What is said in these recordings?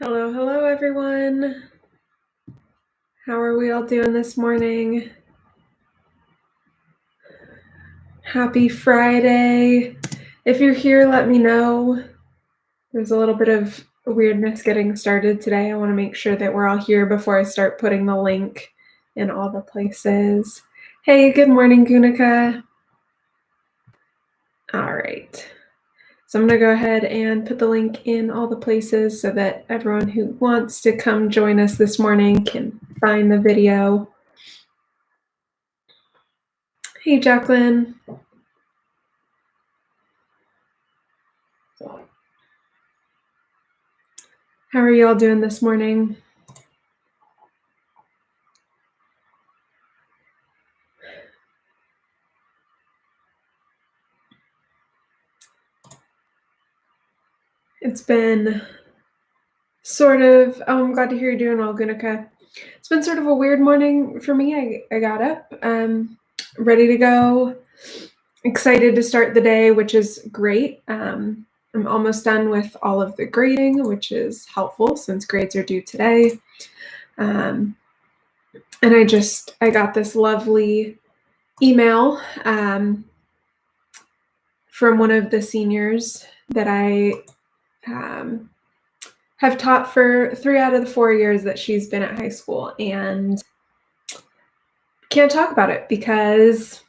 Hello, everyone. How are we all doing this morning? Happy Friday. If you're here, let me know. There's a little bit of weirdness getting started today. I want to make sure that we're all here before I start putting the link in all the places. Hey, good morning, Gunica. All right. So I'm going to go ahead and put the link in all the places so that everyone who wants to come join us this morning can find the video. Hey, Jacqueline. How are you all doing this morning? It's been sort of, I'm glad to hear you're doing all good, okay. It's been sort of a weird morning for me. I got up, ready to go, excited to start the day, which is great. I'm almost done with all of the grading, which is helpful since grades are due today. And I got this lovely email from one of the seniors that I have taught for 3 out of the 4 years that she's been at high school, and can't talk about it because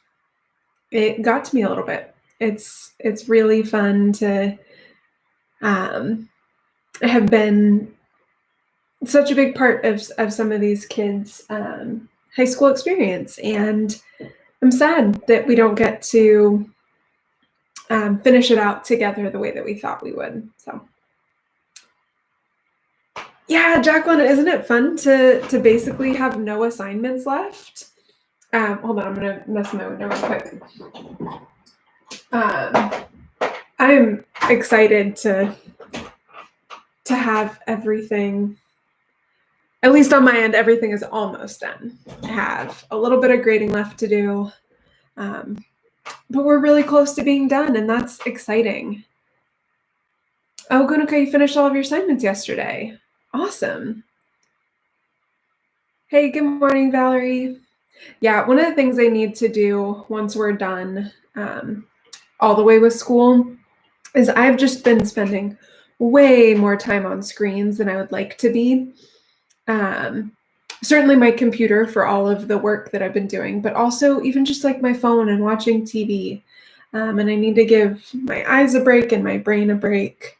it got to me a little bit. It's really fun to have been such a big part of some of these kids' high school experience, and I'm sad that we don't get to finish it out together the way that we thought we would. So yeah, Jacqueline, isn't it fun to basically have no assignments left? Hold on, I'm gonna mess my window real quick. I'm excited to have everything, at least on my end, everything is almost done. I have a little bit of grading left to do, but we're really close to being done, and that's exciting. Oh, good, okay, you finished all of your assignments yesterday. Awesome. Hey, good morning, Valerie. Yeah, one of the things I need to do once we're done all the way with school is I've just been spending way more time on screens than I would like to be. Certainly my computer for all of the work that I've been doing, but also even just like my phone and watching TV. And I need to give my eyes a break and my brain a break.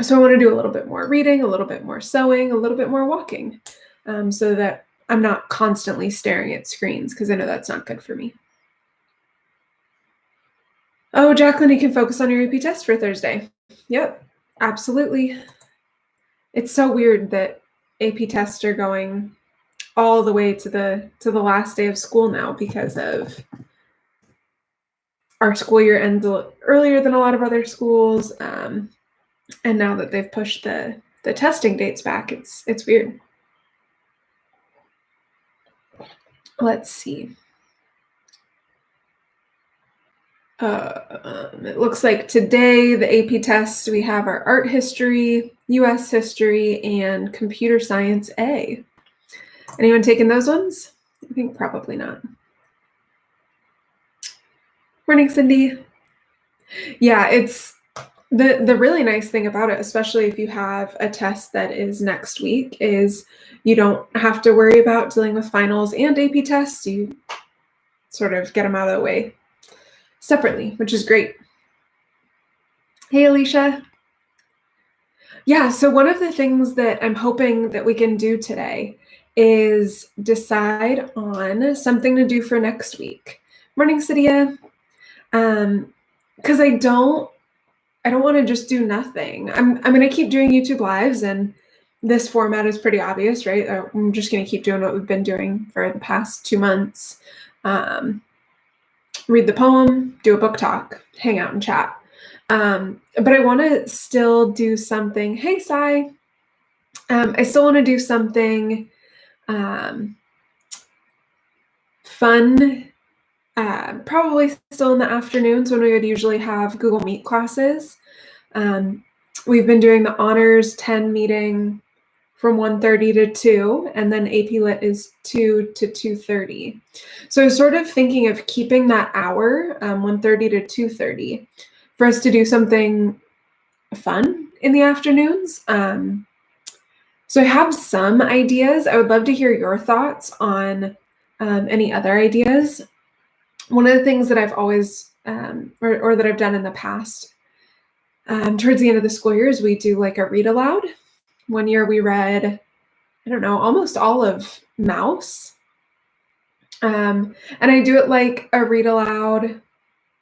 So I want to do a little bit more reading, a little bit more sewing, a little bit more walking, so that I'm not constantly staring at screens, because I know that's not good for me. Oh, Jacqueline, you can focus on your AP test for Thursday. Yep, absolutely. It's so weird that AP tests are going all the way to the last day of school now because of our school year ends earlier than a lot of other schools, and now that they've pushed the testing dates back, it's weird. Let's see. It looks like today the AP tests we have are art history, US history, and computer science A. Anyone taking those ones? I think probably not. Morning, Cindy. Yeah, it's the really nice thing about it, especially if you have a test that is next week, is you don't have to worry about dealing with finals and AP tests. You sort of get them out of the way separately, which is great. Hey, Alicia. Yeah, so one of the things that I'm hoping that we can do today is decide on something to do for next week. Morning, Cydia. Because I don't want to just do nothing. I'm going to keep doing YouTube lives, and this format is pretty obvious, right? I'm just going to keep doing what we've been doing for the past 2 months. Read the poem, do a book talk, hang out and chat. But I want to still do something. Hey, Sai. I still want to do something fun, probably still in the afternoons when we would usually have Google Meet classes. We've been doing the honors 10 meeting from 1:30 to 2, and then AP Lit is 2 to 2:30. So sort of thinking of keeping that hour, 1:30 to 2:30, for us to do something fun in the afternoons. So I have some ideas. I would love to hear your thoughts on any other ideas. One of the things that I've always, or that I've done in the past, towards the end of the school year, is we do like a read aloud. One year we read, I don't know, almost all of Mouse. And I do it like a read aloud,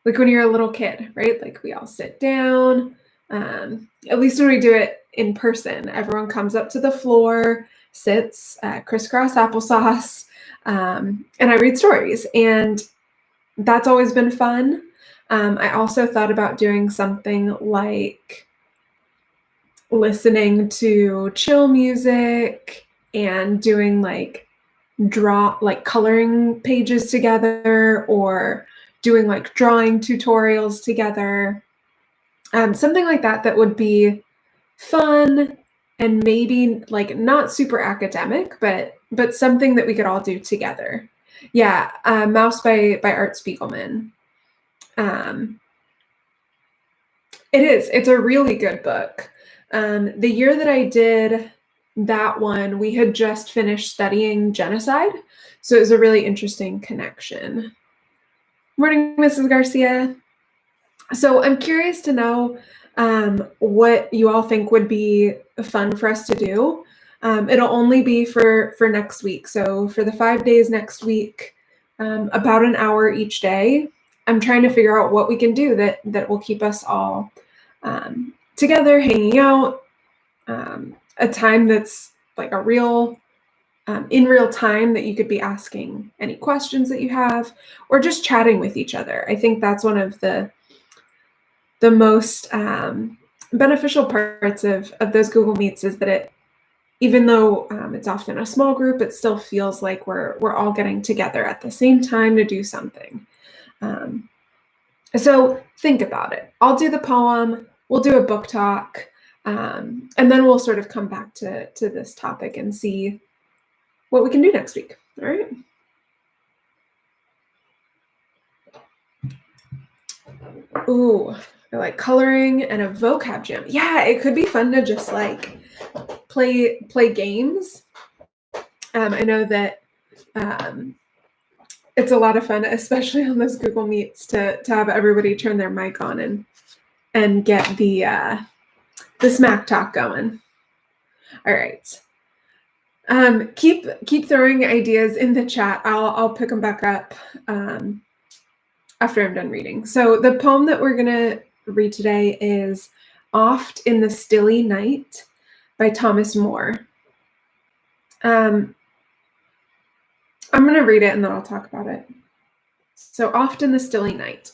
like when you're a little kid, right? Like we all sit down. At least when we do it in person, everyone comes up to the floor, sits, crisscross applesauce, and I read stories. And that's always been fun. I also thought about doing something like listening to chill music and doing like coloring pages together, or doing like drawing tutorials together. Something like that would be fun and maybe like not super academic, but something that we could all do together. Yeah, Mouse by Art Spiegelman. It is. It's a really good book. The year that I did that one, we had just finished studying genocide, so it was a really interesting connection. Morning, Mrs. Garcia. So I'm curious to know what you all think would be fun for us to do. It'll only be for next week. So for the 5 days next week, about an hour each day. I'm trying to figure out what we can do that will keep us all together, hanging out, a time that's like a real, in real time, that you could be asking any questions that you have, or just chatting with each other. I think that's one of the most beneficial parts of those Google Meets, is that it, even though it's often a small group, it still feels like we're all getting together at the same time to do something. So think about it. I'll do the poem, we'll do a book talk, and then we'll sort of come back to this topic and see what we can do next week. All right. Ooh, I like coloring and a vocab jam. Yeah, it could be fun to just like play games. I know that it's a lot of fun, especially on those Google Meets, to have everybody turn their mic on and get the smack talk going. All right. Keep throwing ideas in the chat. I'll pick them back up after I'm done reading. So the poem that we're gonna read today is "Oft in the Stilly Night" by Thomas Moore. I'm gonna read it and then I'll talk about it. So "Oft in the Stilly Night."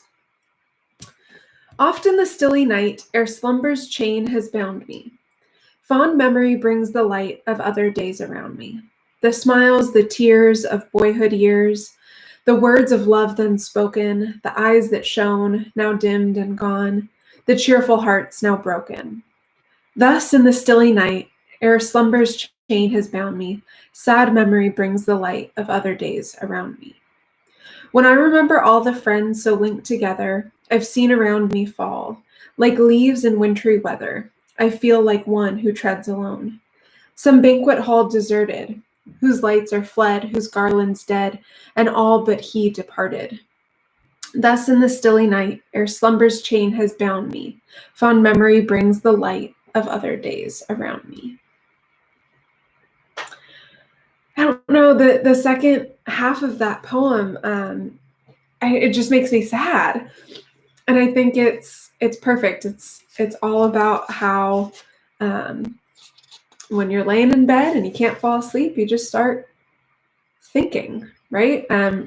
Oft in the stilly night, ere slumber's chain has bound me, fond memory brings the light of other days around me, the smiles, the tears of boyhood years, the words of love then spoken, the eyes that shone, now dimmed and gone, the cheerful hearts now broken. Thus in the stilly night, ere slumber's chain has bound me, sad memory brings the light of other days around me. When I remember all the friends so linked together, I've seen around me fall, like leaves in wintry weather, I feel like one who treads alone. Some banquet hall deserted, whose lights are fled, whose garlands dead, and all but he departed. Thus in the stilly night, ere slumber's chain has bound me, fond memory brings the light of other days around me. I don't know, the second half of that poem, it just makes me sad. And I think it's perfect. It's all about how when you're laying in bed and you can't fall asleep, you just start thinking, right?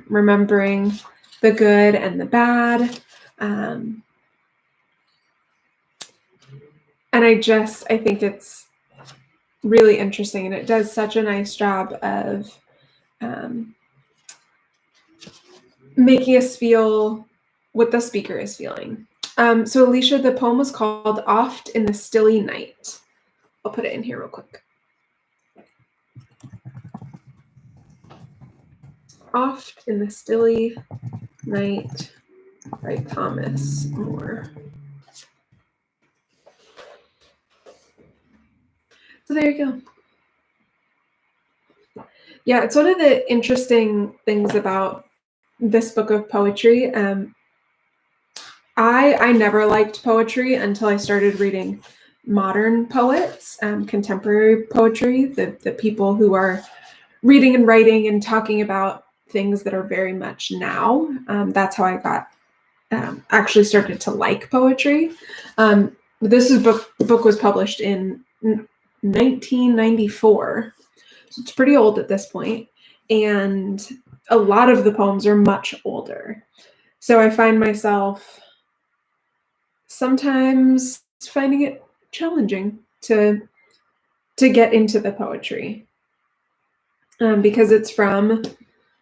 Remembering the good and the bad. And I think it's really interesting, and it does such a nice job of making us feel what the speaker is feeling. So Alicia, the poem was called Oft in the Stilly Night. I'll put it in here real quick. Oft in the Stilly Night by Thomas Moore. So there you go. Yeah, it's one of the interesting things about this book of poetry. I never liked poetry until I started reading modern poets, contemporary poetry, the people who are reading and writing and talking about things that are very much now. That's how I got actually started to like poetry. This book was published in 1994, so it's pretty old at this point, and a lot of the poems are much older. So I find myself sometimes finding it challenging to get into the poetry because it's from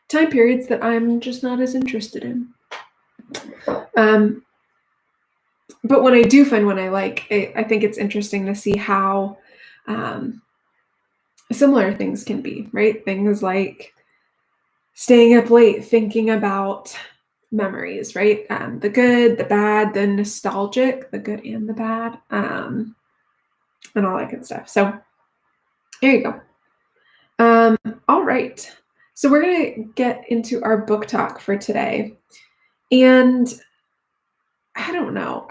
time periods that I'm just not as interested in. But when I do find one I like, I think it's interesting to see how similar things can be, right? Things like staying up late thinking about memories, right? The good, the bad, the nostalgic, the good and the bad, and all that good stuff. So there you go. All right. So we're going to get into our book talk for today. And I don't know.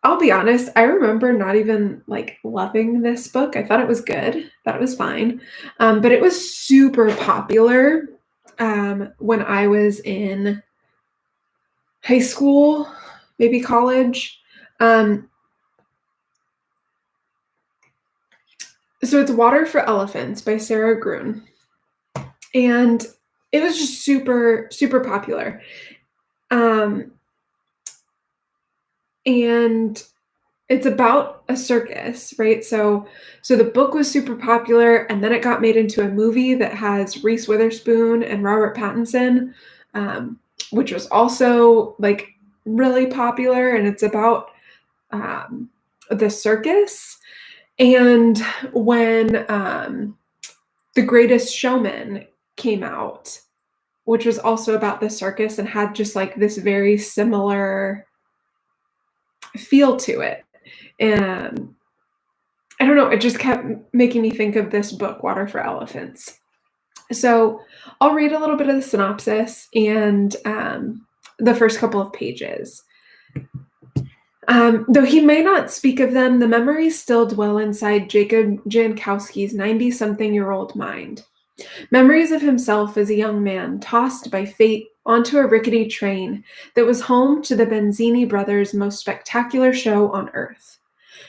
I'll be honest, I remember not even like loving this book. I thought it was good, thought it was fine. But it was super popular when I was in high school, maybe college. So it's Water for Elephants by Sara Gruen. And it was just super, super popular. And it's about a circus, right? So the book was super popular, and then it got made into a movie that has Reese Witherspoon and Robert Pattinson, which was also like really popular, and it's about the circus. And when The Greatest Showman came out, which was also about the circus and had just like this very similar feel to it. And I don't know, it just kept making me think of this book, Water for Elephants. So I'll read a little bit of the synopsis and the first couple of pages. Though he may not speak of them, the memories still dwell inside Jacob Jankowski's 90-something-year-old mind. Memories of himself as a young man tossed by fate onto a rickety train that was home to the Benzini brothers' most spectacular show on Earth.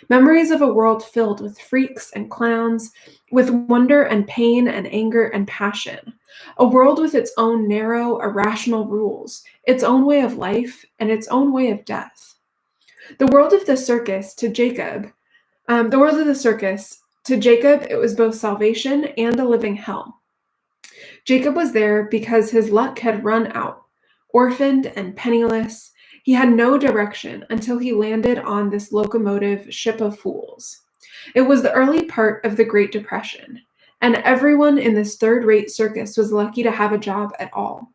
Memories of a world filled with freaks and clowns, with wonder and pain and anger and passion. A world with its own narrow, irrational rules, its own way of life, and its own way of death. The world of the circus, to Jacob, it was both salvation and a living hell. Jacob was there because his luck had run out. Orphaned and penniless, he had no direction until he landed on this locomotive ship of fools. It was the early part of the Great Depression, and everyone in this third-rate circus was lucky to have a job at all.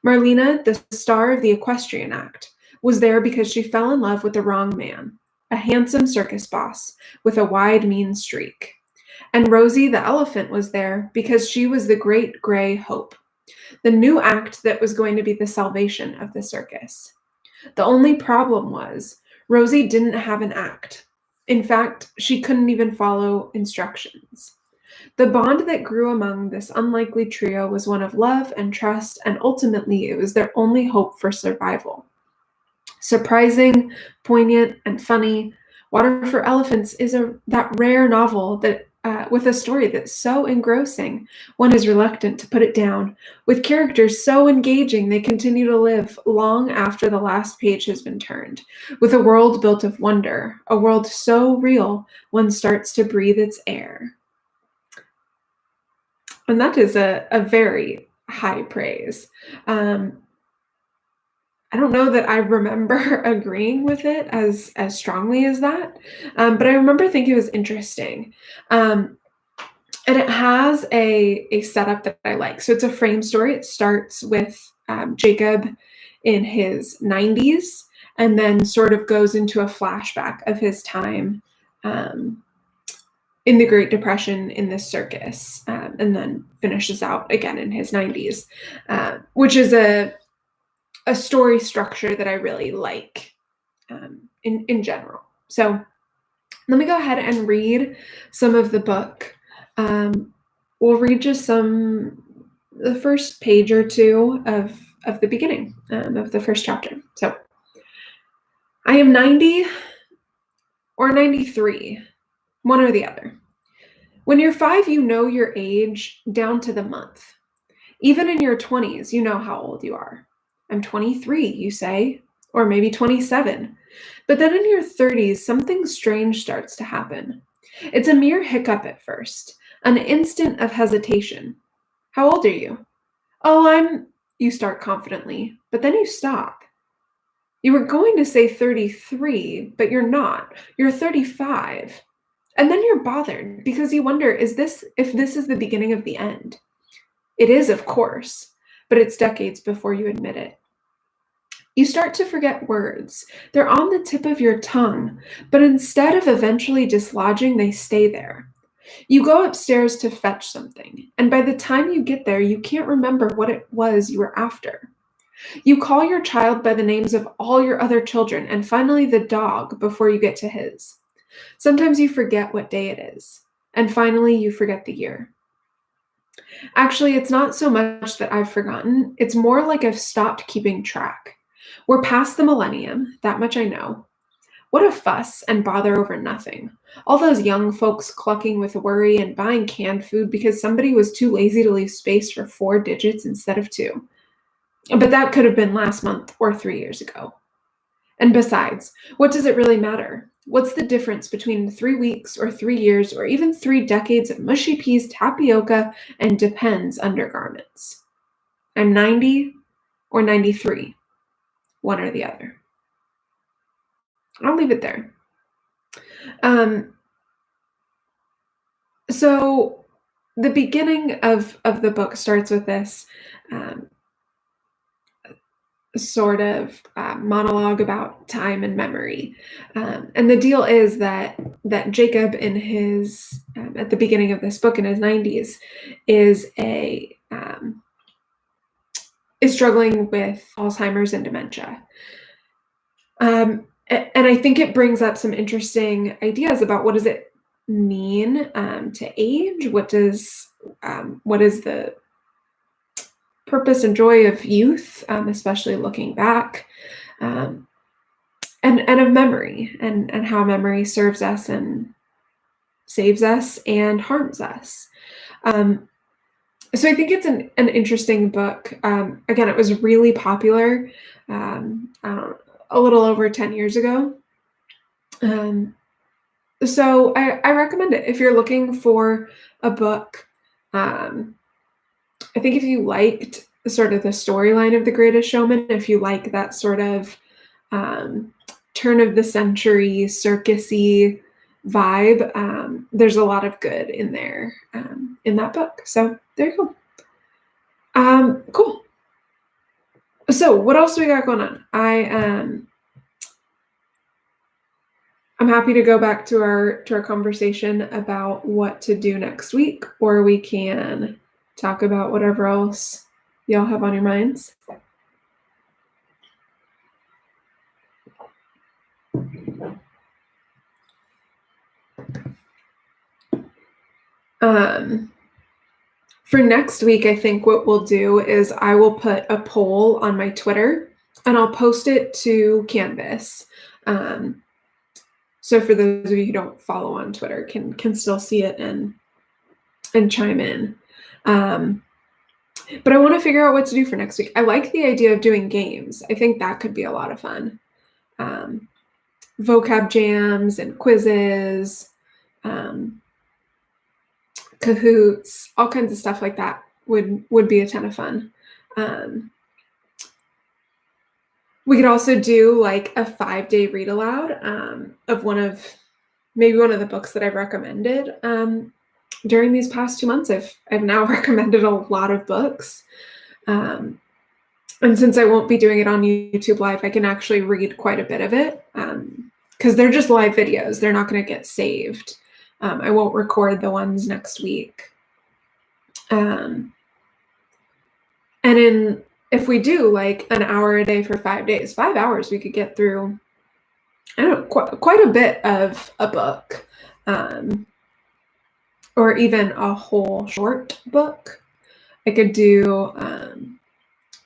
Marlena, the star of the Equestrian Act, was there because she fell in love with the wrong man, a handsome circus boss with a wide, mean streak. And Rosie the elephant was there because she was the great gray hope, the new act that was going to be the salvation of the circus. The only problem was Rosie didn't have an act. In fact, she couldn't even follow instructions. The bond that grew among this unlikely trio was one of love and trust, and ultimately it was their only hope for survival. Surprising, poignant, and funny, Water for Elephants is that rare novel that with a story that's so engrossing, one is reluctant to put it down. With characters so engaging, they continue to live long after the last page has been turned. With a world built of wonder, a world so real, one starts to breathe its air. And that is a very high praise. I don't know that I remember agreeing with it as strongly as that, but I remember thinking it was interesting. Um, and it has a setup that I like. So it's a frame story. It starts with Jacob in his 90s and then sort of goes into a flashback of his time um, in the Great Depression in this circus, and then finishes out again in his 90s, which is a story structure that I really like in general. So let me go ahead and read some of the book. We'll read just the first page or two of the beginning of the first chapter. So I am 90 or 93, one or the other. When you're 5, you know your age down to the month. Even in your 20s, you know how old you are. I'm 23, you say, or maybe 27. But then in your 30s, something strange starts to happen. It's a mere hiccup at first, an instant of hesitation. How old are you? Oh, you start confidently, but then you stop. You were going to say 33, but you're not. You're 35. And then you're bothered because you wonder, if this is the beginning of the end? It is, of course, but it's decades before you admit it. You start to forget words. They're on the tip of your tongue, but instead of eventually dislodging, they stay there. You go upstairs to fetch something, and by the time you get there, you can't remember what it was you were after. You call your child by the names of all your other children, and finally the dog before you get to his. Sometimes you forget what day it is, and finally you forget the year. Actually, it's not so much that I've forgotten, it's more like I've stopped keeping track. We're past the millennium, that much I know. What a fuss and bother over nothing. All those young folks clucking with worry and buying canned food because somebody was too lazy to leave space for 4 digits instead of 2. But that could have been last month or 3 years ago. And besides, what does it really matter? What's the difference between 3 weeks or 3 years or even 3 decades of mushy peas, tapioca, and Depends undergarments? I'm 90 or 93, one or the other. I'll leave it there. So the beginning of the book starts with this um, sort of monologue about time and memory, and the deal is that Jacob, in his at the beginning of this book in his 90s, is struggling with Alzheimer's and dementia. And I think it brings up some interesting ideas about what does it mean to age? What is the purpose and joy of youth, especially looking back, and of memory and how memory serves us and saves us and harms us. So I think it's an interesting book. Again, it was really popular a little over 10 years ago. So I recommend it if you're looking for a book. I think if you liked sort of the storyline of The Greatest Showman, if you like that sort of turn of the century circusy vibe, there's a lot of good in there in that book. So there you go. Cool. So what else do we got going on? I'm happy to go back to our conversation about what to do next week, or we can talk about whatever else y'all have on your minds. For next week, I think what we'll do is I will put a poll on my Twitter and I'll post it to Canvas. So for those of you who don't follow on Twitter, can still see it and chime in. But I want to figure out what to do for next week. I like the idea of doing games. I think that could be a lot of fun. Vocab jams and quizzes, Kahoots, all kinds of stuff like that would be a ton of fun. We could also do like a 5-day read aloud of maybe one of the books that I've recommended during these past 2 months. I've now recommended a lot of books. Um, and since I won't be doing it on YouTube Live, I can actually read quite a bit of it because they're just live videos. They're not going to get saved. I won't record the ones next week. Um, and if we do like an hour a day for 5 days, 5 hours, we could get through, I don't know, quite a bit of a book, or even a whole short book. I could do,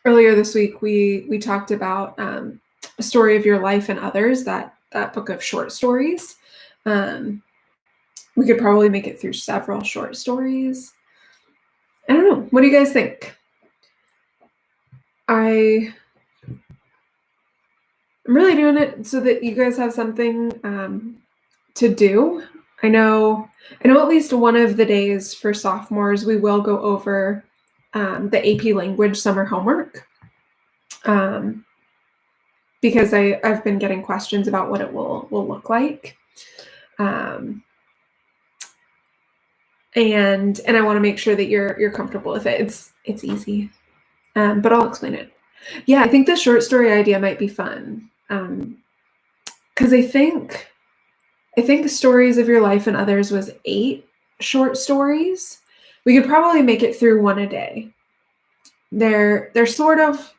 earlier this week, we talked about A Story of Your Life and Others, that book of short stories. Um, we could probably make it through several short stories. I don't know. What do you guys think? I'm really doing it so that you guys have something to do. I know at least one of the days for sophomores, we will go over the AP language summer homework. Because I've been getting questions about what it will look like. And I want to make sure that you're comfortable with it. It's easy. But I'll explain it. Yeah, I think the short story idea might be fun. Because I think Stories of Your Life and Others was 8 short stories. We could probably make it through one a day. They're sort of,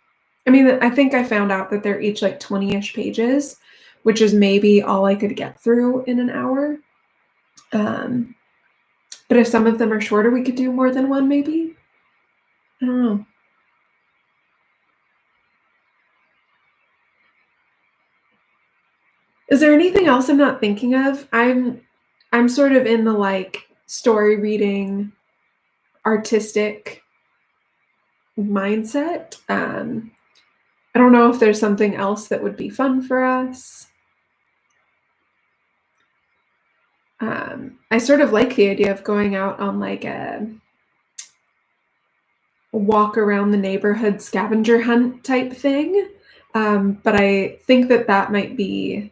I mean, I think I found out that they're each like 20-ish pages, which is maybe all I could get through in an hour. But if some of them are shorter, we could do more than one, maybe. I don't know. Is there anything else I'm not thinking of? I'm sort of in the like story reading, artistic mindset. I don't know if there's something else that would be fun for us. I sort of like the idea of going out on like a walk around the neighborhood scavenger hunt type thing. But I think that might be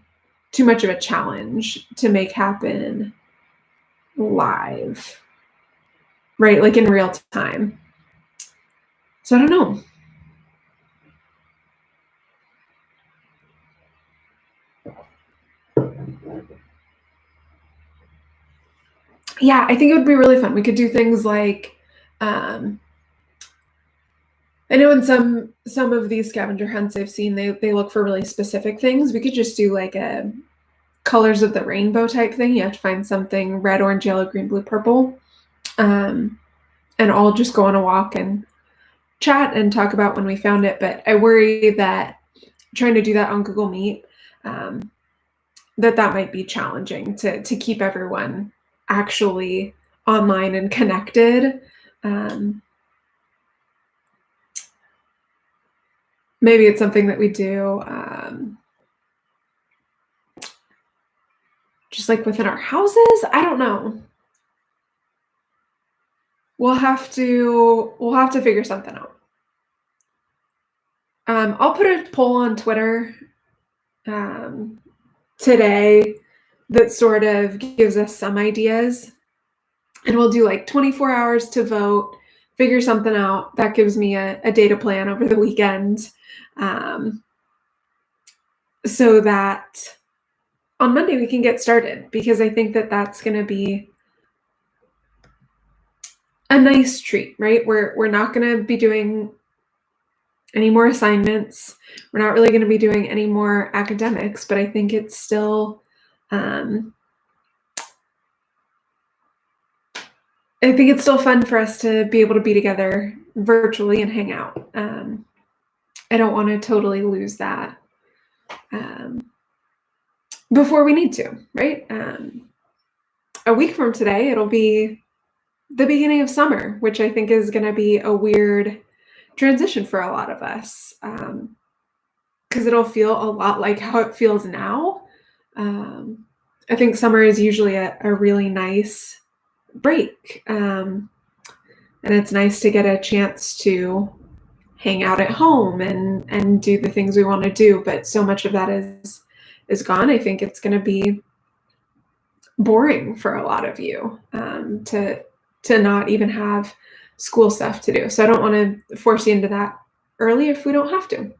too much of a challenge to make happen live, right? Like in real time. So I don't know. Yeah, I think it would be really fun. We could do things like, I know in some of these scavenger hunts I've seen, they look for really specific things. We could just do like a colors of the rainbow type thing. You have to find something red, orange, yellow, green, blue, purple. And all just go on a walk and chat and talk about when we found it. But I worry that trying to do that on Google Meet, that might be challenging to keep everyone actually online and connected. Maybe it's something that we do just like within our houses. I don't know. We'll have to figure something out. I'll put a poll on Twitter today that sort of gives us some ideas, and we'll do like 24 hours to vote, figure something out. That gives me a data plan over the weekend, so that on Monday we can get started, because I think that's going to be a nice treat, right? We're not going to be doing any more assignments. We're not really going to be doing any more academics, but I think it's still, fun for us to be able to be together virtually and hang out. I don't want to totally lose that before we need to, right? A week from today, it'll be the beginning of summer, which I think is going to be a weird transition for a lot of us, because it'll feel a lot like how it feels now. I think summer is usually a really nice break, and it's nice to get a chance to hang out at home and do the things we want to do. But so much of that is gone. I think it's going to be boring for a lot of you to not even have school stuff to do. So I don't want to force you into that early if we don't have to.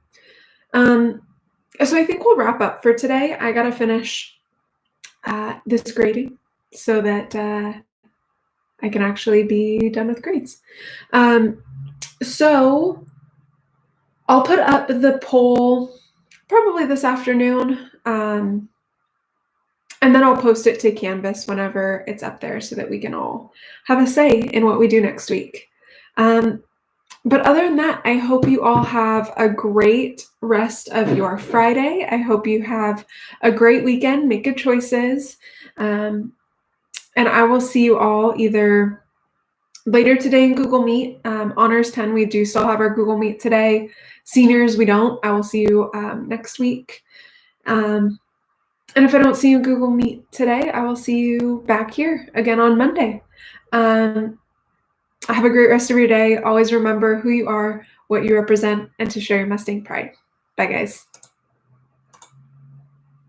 So I think we'll wrap up for today. I got to finish this grading so that I can actually be done with grades. So I'll put up the poll probably this afternoon, and then I'll post it to Canvas whenever it's up there so that we can all have a say in what we do next week. But other than that, I hope you all have a great rest of your Friday. I hope you have a great weekend. Make good choices. And I will see you all either later today in Google Meet. Honors 10, we do still have our Google Meet today. Seniors, we don't. I will see you next week. And if I don't see you in Google Meet today, I will see you back here again on Monday. Have a great rest of your day. Always remember who you are, what you represent, and to share your Mustang pride. Bye, guys.